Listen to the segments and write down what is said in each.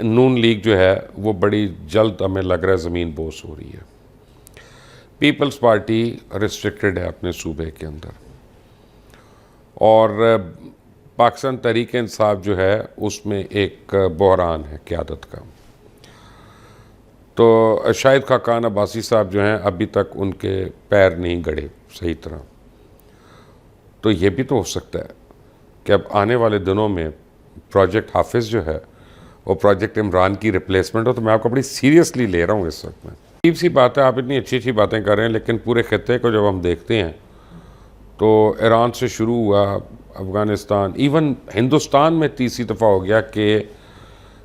نون league جو ہے وہ بڑی جلد ہمیں لگ رہا ہے زمین بوس ہو رہی ہے. پیپلز پارٹی ریسٹرکٹڈ ہے اپنے صوبے کے اندر، اور پاکستان تحریک انصاف جو ہے اس میں ایک بحران ہے قیادت کا. تو شاہد خاقان عباسی صاحب جو ہیں ابھی تک ان کے پیر نہیں گڑے صحیح طرح. تو یہ بھی تو ہو سکتا ہے کہ اب آنے والے دنوں میں پروجیکٹ حافظ جو ہے وہ پروجیکٹ عمران کی ریپلیسمنٹ ہو. تو میں آپ کو بڑی سیریسلی لے رہا ہوں اس وقت میں. عجیب سی بات ہے، آپ اتنی اچھی اچھی باتیں کر رہے ہیں، لیکن پورے خطے کو جب ہم دیکھتے ہیں تو ایران سے شروع ہوا، افغانستان، ایون ہندوستان میں تیسری دفعہ ہو گیا کہ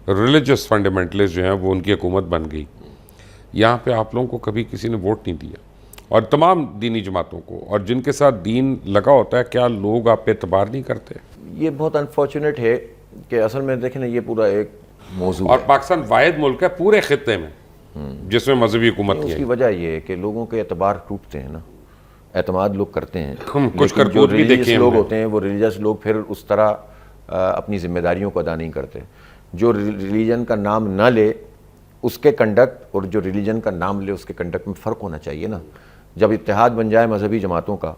ریلیجس فنڈامنٹلسٹ جو ہیں وہ ان کی حکومت بن گئی. یہاں پہ آپ لوگوں کو کبھی کسی نے ووٹ نہیں دیا، اور تمام دینی جماعتوں کو، اور جن کے ساتھ دین لگا ہوتا ہے، کیا لوگ آپ پہ اعتبار نہیں کرتے؟ یہ بہت انفارچونیٹ ہے کہ اصل میں دیکھیں نا، یہ پورا ایک موضوع اور ہے. پاکستان واحد ملک ہے پورے خطے میں جس میں مذہبی حکومت اس کی کی وجہ یہ ہے کہ لوگوں کے اعتبار ٹوٹتے ہیں نا، اعتماد لوگ کرتے ہیں، کچھ لیکن جو کرتوت بھی ریلیجس دیکھے لوگ ہوتے ہیں وہ ریلیجس لوگ پھر اس طرح اپنی ذمہ داریوں کو ادا نہیں کرتے. جو ریلیجن کا نام نہ لے اس کے کنڈکٹ اور جو ریلیجن کا نام لے اس کے کنڈکٹ میں فرق ہونا چاہیے نا. جب اتحاد بن جائے مذہبی جماعتوں کا،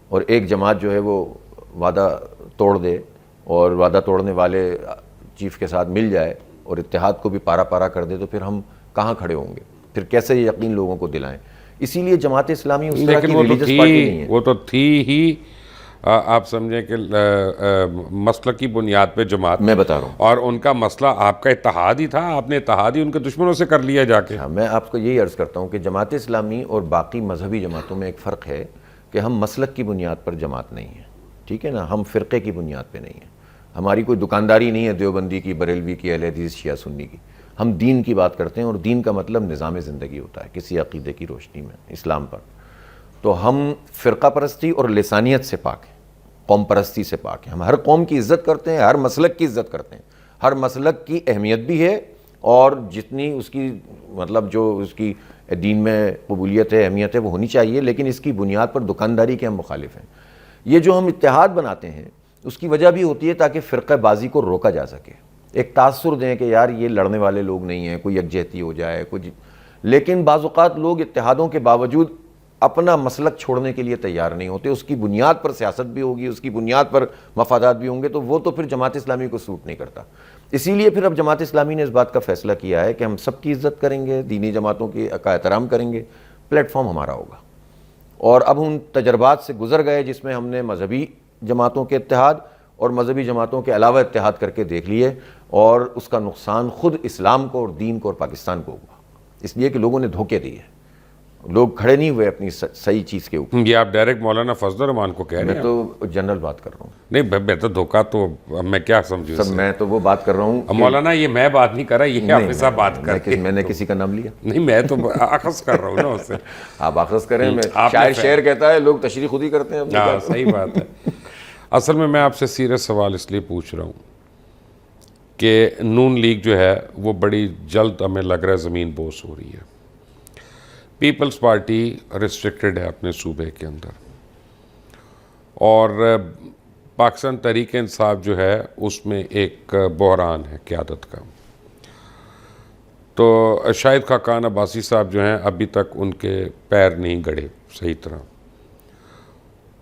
اور ایک جماعت جو ہے وہ وعدہ توڑ دے اور وعدہ توڑنے والے چیف کے ساتھ مل جائے اور اتحاد کو بھی پارا پارا کر دے، تو پھر ہم کہاں کھڑے ہوں گے؟ پھر کیسے یہ یقین لوگوں کو دلائیں؟ اسی لیے جماعت اسلامی اس طرح کی ریلیجس پارٹی نہیں ہے. وہ تو تھی ہی، آپ سمجھیں کہ مسلک کی بنیاد پہ جماعت، میں بتا رہا ہوں، اور ان کا مسئلہ آپ کا اتحاد ہی تھا. آپ نے اتحاد ہی ان کے دشمنوں سے کر لیا جا کے. میں آپ کو یہی عرض کرتا ہوں کہ جماعت اسلامی اور باقی مذہبی جماعتوں میں ایک فرق ہے کہ ہم مسلک کی بنیاد پر جماعت نہیں ہیں، ٹھیک ہے نا، ہم فرقے کی بنیاد پہ نہیں ہیں. ہماری کوئی دکانداری نہیں ہے دیوبندی کی، بریلوی کی، اہل حدیث، شیعہ سنی کی. ہم دین کی بات کرتے ہیں، اور دین کا مطلب نظام زندگی ہوتا ہے کسی عقیدے کی روشنی میں اسلام پر. تو ہم فرقہ پرستی اور لسانیت سے پاک ہیں، قوم پرستی سے پاک ہیں. ہم ہر قوم کی عزت کرتے ہیں، ہر مسلک کی عزت کرتے ہیں. ہر مسلک کی اہمیت بھی ہے، اور جتنی اس کی مطلب جو اس کی دین میں قبولیت ہے، اہمیت ہے، وہ ہونی چاہیے. لیکن اس کی بنیاد پر دکانداری کے ہم مخالف ہیں. یہ جو ہم اتحاد بناتے ہیں اس کی وجہ بھی ہوتی ہے تاکہ فرقہ بازی کو روکا جا سکے. ایک تاثر دیں کہ یار یہ لڑنے والے لوگ نہیں ہیں، کوئی یکجہتی ہو جائے کچھ. لیکن بعض اوقات لوگ اتحادوں کے باوجود اپنا مسلک چھوڑنے کے لیے تیار نہیں ہوتے. اس کی بنیاد پر سیاست بھی ہوگی، اس کی بنیاد پر مفادات بھی ہوں گے، تو وہ تو پھر جماعت اسلامی کو سوٹ نہیں کرتا. اسی لیے پھر اب جماعت اسلامی نے اس بات کا فیصلہ کیا ہے کہ ہم سب کی عزت کریں گے، دینی جماعتوں کا احترام کریں گے. پلیٹ فارم ہمارا ہوگا. اور اب ان تجربات سے گزر گئے جس میں ہم نے مذہبی جماعتوں کے اتحاد اور مذہبی جماعتوں کے علاوہ اتحاد کر کے دیکھ لیے، اور اس کا نقصان خود اسلام کو اور دین کو اور پاکستان کو ہوا، اس لیے کہ لوگوں نے دھوکے دیے. لوگ کھڑے نہیں ہوئے اپنی صحیح چیز کے اوپر. یہ آپ ڈائریکٹ مولانا فضل الرحمان کو کہہ رہے ہیں؟ میں تو جنرل بات کر رہا ہوں. نہیں، میں تو دھوکہ تو میں کیا سمجھوں سر، میں تو وہ بات کر رہا ہوں مولانا، یہ میں بات نہیں کر رہا، یہ حافظ صاحب بات کر رہے ہیں. میں نے کسی کا نام لیا نہیں، میں تو اخذ کر رہا ہوں نا اس سے. آپ اخذ کریں، میں شاعر کہتا ہے، لوگ تشریح خود ہی کرتے ہیں. ہاں، صحیح بات ہے. اصل میں آپ سے سیریس سوال اس لیے پوچھ رہا ہوں کہ نون لیگ جو ہے وہ بڑی جلد ہمیں لگ رہا ہے زمین بوس ہو رہی ہے. پیپلز پارٹی ریسٹرکٹڈ ہے اپنے صوبے کے اندر، اور پاکستان تحریک انصاف جو ہے اس میں ایک بحران ہے قیادت کا. تو شاہد خاقان عباسی صاحب جو ہیں ابھی تک ان کے پیر نہیں گڑے صحیح طرح.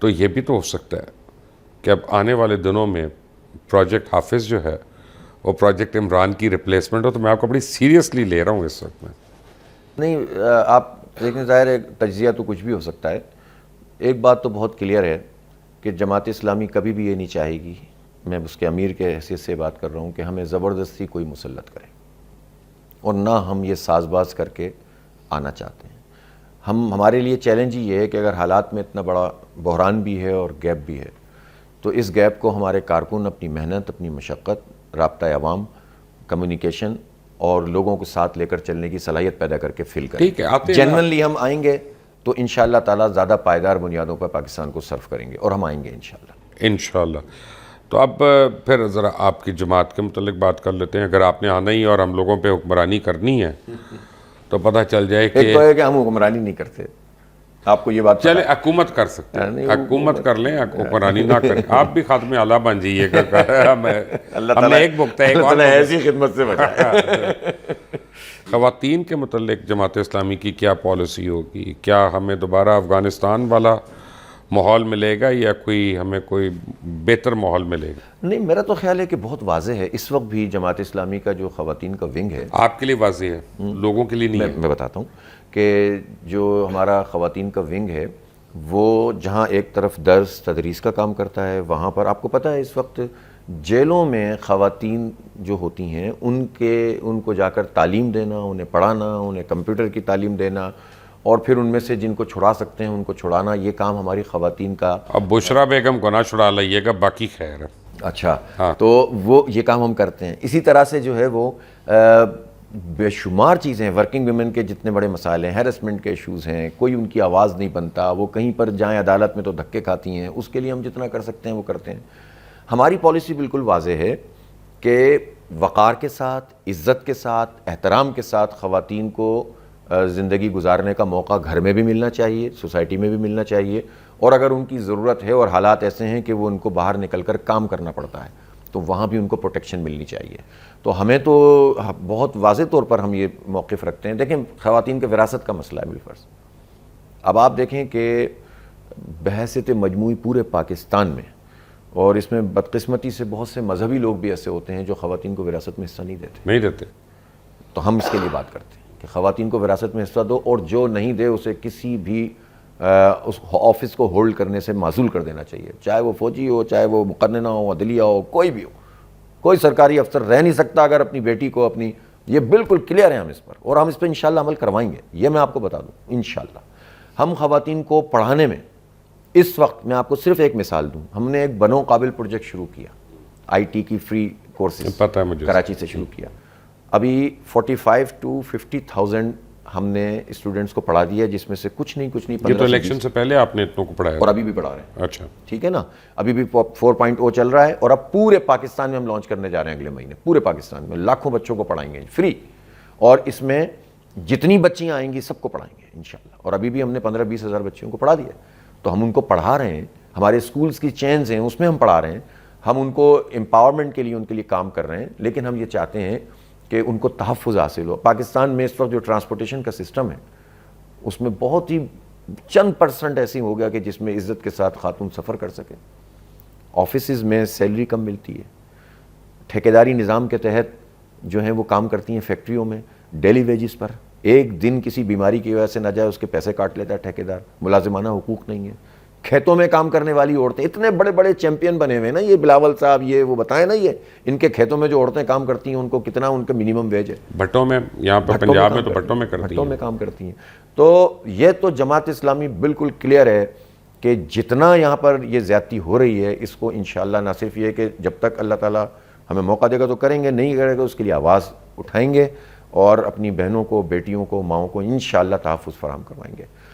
تو یہ بھی تو ہو سکتا ہے کہ اب آنے والے دنوں میں پروجیکٹ حافظ جو ہے وہ پروجیکٹ عمران کی ریپلیسمنٹ ہو. تو میں آپ کو بڑی سیریسلی لے رہا ہوں اس وقت میں. نہیں، آپ لیکن ظاہر ہے تجزیہ تو کچھ بھی ہو سکتا ہے. ایک بات تو بہت کلیئر ہے کہ جماعت اسلامی کبھی بھی یہ نہیں چاہے گی، میں اس کے امیر کے حیثیت سے بات کر رہا ہوں، کہ ہمیں زبردستی کوئی مسلط کرے، اور نہ ہم یہ ساز باز کر کے آنا چاہتے ہیں. ہمارے لیے چیلنج ہی یہ ہے کہ اگر حالات میں اتنا بڑا بحران بھی ہے اور گیپ بھی ہے، تو اس گیپ کو ہمارے کارکن اپنی محنت، اپنی مشقت، رابطہ عوام، کمیونیکیشن اور لوگوں کو ساتھ لے کر چلنے کی صلاحیت پیدا کر کے فل کریں. ٹھیک ہے، آتے ہیں. جنرلی ہم آئیں گے تو انشاءاللہ تعالیٰ زیادہ پائیدار بنیادوں پر پاکستان کو سرو کریں گے، اور ہم آئیں گے انشاءاللہ. انشاءاللہ. تو اب پھر ذرا آپ کی جماعت کے متعلق بات کر لیتے ہیں. اگر آپ نے آنا ہی اور ہم لوگوں پہ حکمرانی کرنی ہے تو پتہ چل جائے کہ ایک تو ہے کہ ہم حکمرانی نہیں کرتے، آپ کو یہ بات چلے حکومت کر سکتے ہیں، حکومت کر لیں، حکمرانی نہ کریں، آپ بھی خاتم اعلیٰ بن جائیے گا، اللہ ہم نے ایک بکتا ہے ایک اور ایسی خدمت سے بچائے۔ خواتین کے متعلق جماعت اسلامی کی کیا پالیسی ہوگی؟ کیا ہمیں دوبارہ افغانستان والا ماحول ملے گا یا ہمیں کوئی بہتر ماحول ملے گا؟ نہیں، میرا تو خیال ہے کہ بہت واضح ہے اس وقت بھی جماعت اسلامی کا جو خواتین کا ونگ ہے، آپ کے لیے واضح ہے، لوگوں کے لیے نہیں ہے۔ میں بتاتا ہوں کہ جو ہمارا خواتین کا ونگ ہے وہ جہاں ایک طرف درس تدریس کا کام کرتا ہے، وہاں پر آپ کو پتہ ہے اس وقت جیلوں میں خواتین جو ہوتی ہیں ان کو جا کر تعلیم دینا، انہیں پڑھانا، انہیں کمپیوٹر کی تعلیم دینا، اور پھر ان میں سے جن کو چھڑا سکتے ہیں ان کو چھڑانا، یہ کام ہماری خواتین کا۔ اب بشرا بیگم کو نہ چھڑا لائیے گا، باقی خیر ہے۔ اچھا، تو وہ یہ کام ہم کرتے ہیں۔ اسی طرح سے جو ہے وہ بے شمار چیزیں ہیں، ورکنگ ویمن کے جتنے بڑے مسائل ہیں، ہیرسمنٹ کے ایشوز ہیں، کوئی ان کی آواز نہیں بنتا، وہ کہیں پر جائیں عدالت میں تو دھکے کھاتی ہیں، اس کے لیے ہم جتنا کر سکتے ہیں وہ کرتے ہیں۔ ہماری پالیسی بالکل واضح ہے کہ وقار کے ساتھ، عزت کے ساتھ، احترام کے ساتھ خواتین کو زندگی گزارنے کا موقع گھر میں بھی ملنا چاہیے، سوسائٹی میں بھی ملنا چاہیے، اور اگر ان کی ضرورت ہے اور حالات ایسے ہیں کہ وہ ان کو باہر نکل کر کام کرنا پڑتا ہے تو وہاں بھی ان کو پروٹیکشن ملنی چاہیے۔ تو ہمیں تو بہت واضح طور پر ہم یہ موقف رکھتے ہیں۔ دیکھیں، خواتین کے وراثت کا مسئلہ ہے بالفرض۔ اب آپ دیکھیں کہ بحیثیت مجموعی پورے پاکستان میں، اور اس میں بدقسمتی سے بہت سے مذہبی لوگ بھی ایسے ہوتے ہیں جو خواتین کو وراثت میں حصہ نہیں دیتے، تو ہم اس کے لیے بات کرتے ہیں کہ خواتین کو وراثت میں حصہ دو، اور جو نہیں دے اسے کسی بھی اس آفس کو ہولڈ کرنے سے معزول کر دینا چاہیے، چاہے وہ فوجی ہو، چاہے وہ مقننہ ہو، عدلیہ ہو، کوئی بھی ہو۔ کوئی سرکاری افسر رہ نہیں سکتا اگر اپنی بیٹی کو یہ بالکل کلیئر ہے ہم اس پر، اور ہم اس پہ انشاءاللہ عمل کروائیں گے، یہ میں آپ کو بتا دوں انشاءاللہ۔ ہم خواتین کو پڑھانے میں اس وقت، میں آپ کو صرف ایک مثال دوں، ہم نے ایک بنو قابل پروجیکٹ شروع کیا، آئی ٹی کی فری کورسز پتہ ہے مجھے، کراچی سے شروع کیا۔ ابھی 45 to 50,000 ہم نے اسٹوڈنٹس کو پڑھا دیا، جس میں سے کچھ نہیں یہ تو الیکشن سے پہلے آپ نے اتنوں کو پڑھایا، اور ابھی بھی پڑھا رہے ہیں۔ اچھا، ٹھیک ہے نا، ابھی بھی 4.0 چل رہا ہے، اور اب پورے پاکستان میں ہم لانچ کرنے جا رہے ہیں اگلے مہینے۔ پورے پاکستان میں لاکھوں بچوں کو پڑھائیں گے فری، اور اس میں جتنی بچیاں آئیں گی سب کو پڑھائیں گے انشاءاللہ۔ اور ابھی بھی ہم نے 15-20 ہزار بچیوں کو پڑھا دیا، تو ہم ان کو پڑھا رہے ہیں، ہمارے اسکولز کی چینز ہیں اس میں ہم پڑھا رہے ہیں، ہم ان کو امپاورمنٹ کے لیے ان کے لیے کام کر رہے ہیں، لیکن ہم یہ چاہتے ہیں کہ ان کو تحفظ حاصل ہو۔ پاکستان میں اس وقت جو ٹرانسپورٹیشن کا سسٹم ہے اس میں بہت ہی چند % ایسی ہو گیا کہ جس میں عزت کے ساتھ خاتون سفر کر سکے۔ آفیسز میں سیلری کم ملتی ہے، ٹھیکیداری نظام کے تحت جو ہیں وہ کام کرتی ہیں فیکٹریوں میں ڈیلی ویجز پر، ایک دن کسی بیماری کی وجہ سے نہ جائے اس کے پیسے کاٹ لیتا ہے ٹھیکیدار، ملازمانہ حقوق نہیں ہے۔ کھیتوں میں کام کرنے والی عورتیں، اتنے بڑے بڑے چیمپئن بنے ہوئے ہیں نا یہ بلاول صاحب، یہ وہ بتائیں نا، یہ ان کے کھیتوں میں جو عورتیں کام کرتی ہیں ان کو کتنا ان کا منیمم ویج ہے؟ بھٹوں میں، یہاں پر پنجاب میں تو بھٹوں میں کرتی ہیں، بھٹوں میں کام کرتی ہیں۔ تو یہ تو جماعت اسلامی بالکل کلیئر ہے کہ جتنا یہاں پر یہ زیادتی ہو رہی ہے اس کو انشاءاللہ نہ صرف یہ کہ جب تک اللہ تعالیٰ ہمیں موقع دے گا تو کریں گے، نہیں کرے گا اس کے لیے آواز اٹھائیں گے، اور اپنی بہنوں کو، بیٹیوں کو، ماؤں کو انشاءاللہ تحفظ فراہم کروائیں گے۔